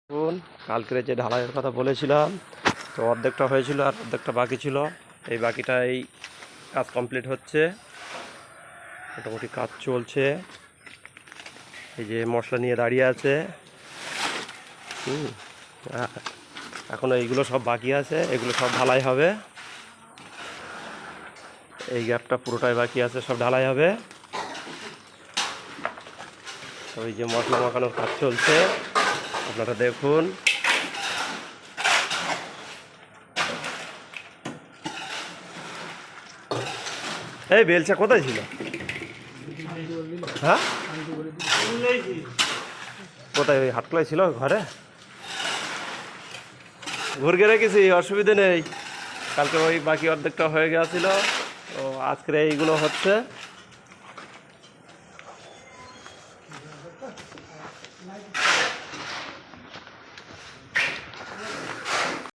দেখুন, কালকের যে ঢালাইয়ের কথা বলেছিলাম, তো অর্ধেকটা হয়েছিল আর অর্ধেকটা বাকি ছিল। এই বাকিটা এই কাজ কমপ্লিট হচ্ছে, মোটামুটি কাজ চলছে। এই যে মশলা নিয়ে দাঁড়িয়ে আছে। এখনো এইগুলো সব বাকি আছে, এগুলো সব ঢালাই হবে। এই গ্যাপটা পুরোটাই বাকি আছে, সব ঢালাই হবে। ওই যে মশলা মাখানোর কাজ চলছে, আপনারা দেখুন। এই বেলচা কোথায় ছিল? হ্যাঁ, কোথায়? ওই হাটকলাই ছিল ঘরে, ঘুরকে রেখেছি, অসুবিধে নেই। কালকে ওই বাকি অর্ধেকটা হয়ে গেছিল, তো আজকের এইগুলো হচ্ছে।